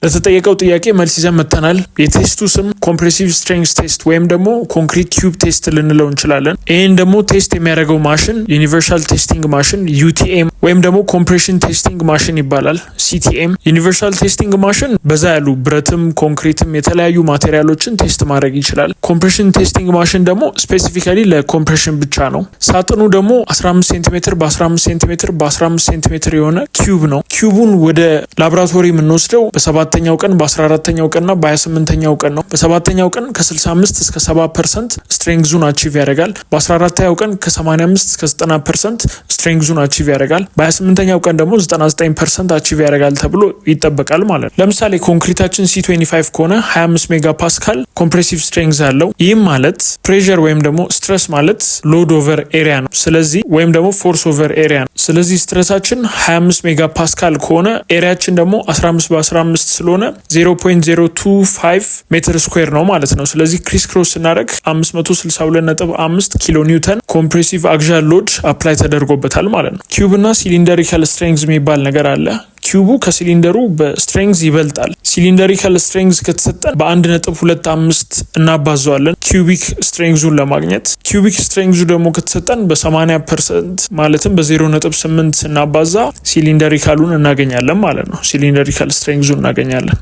ለተጠየቀው ጥያቄ መልስ ይዘን መጥተናል። የቴስቱ ስም ኮምፕሬሲቭ ስትሬንግዝ ቴስት ወይም ደግሞ ኮንክሪት ኪዩብ ቴስት ልንለው እንችላለን። ይህን ደግሞ ቴስት የሚያደርገው ማሽን ዩኒቨርሳል ቴስቲንግ ማሽን ዩቲኤም ወይም ደግሞ ኮምፕሬሽን ቴስቲንግ ማሽን ይባላል ሲቲኤም። ዩኒቨርሳል ቴስቲንግ ማሽን በዛ ያሉ ብረትም ኮንክሪትም የተለያዩ ማቴሪያሎችን ቴስት ማድረግ ይችላል። ኮምፕሬሽን ቴስቲንግ ማሽን ደግሞ ስፔሲፊካሊ ለኮምፕሬሽን ብቻ ነው። ሳጥኑ ደግሞ 15 ሴንቲሜትር በ15 ሴንቲሜትር በ15 ሴንቲሜትር የሆነ ኪዩብ ነው። ኪዩቡን ወደ ላቦራቶሪ የምንወስደው በ7ኛው ቀን በ14ኛው ቀንና በ28ኛው ቀን ነው። በ7ኛው ቀን ከ65 እስከ 70% ስትሬንግዙን አቺቭ ያደርጋል። በ14ኛው ቀን ከ85 እስከ 90% ስትሬንግዙን አቺቭ ያደርጋል። በ28ኛው ቀን ደግሞ 99% አቺቭ ያደርጋል ተብሎ ይጠበቃል ማለት ነው። ለምሳሌ ኮንክሪታችን C25 ከሆነ 25 ሜጋ ፓስካል ኮምፕሬሲቭ ስትሬንግዝ አለው። ይህም ማለት ፕሬሸር ወይም ደግሞ ስትረስ ማለት ሎድ ኦቨር ኤሪያ ነው። ስለዚህ ወይም ደግሞ ፎርስ ኦቨር ኤሪያ ነው። ስለዚህ ስትረሳችን 25 ሜጋ ፓስካል ከሆነ ኤሪያችን ደግሞ 15 በ15 ስለሆነ 0.025 ሜትር ስኩዌር ነው ማለት ነው። ስለዚህ ክሪስ ክሮስ ስናደርግ 562.5 ኪሎ ኒውተን ኮምፕሬሲቭ አክሲያል ሎድ አፕላይ ተደርጎበታል ማለት ነው። ኪዩብ እና ሲሊንደሪካል ስትሬንግዝ የሚባል ነገር አለ። ኪዩቡ ከሲሊንደሩ በስትሬንግዝ ይበልጣል። ሲሊንደሪካል ስትሬንግዝ ከተሰጠን በ1.25 እናባዘዋለን ኪዩቢክ ስትሬንግዙን ለማግኘት። ኪዩቢክ ስትሬንግዙ ደግሞ ከተሰጠን በ80% ማለትም በ0.8 እናባዛ ሲሊንደሪካሉን እናገኛለን ማለት ነው። ሲሊንደሪካል ስትሬንግዙን እናገኛለን።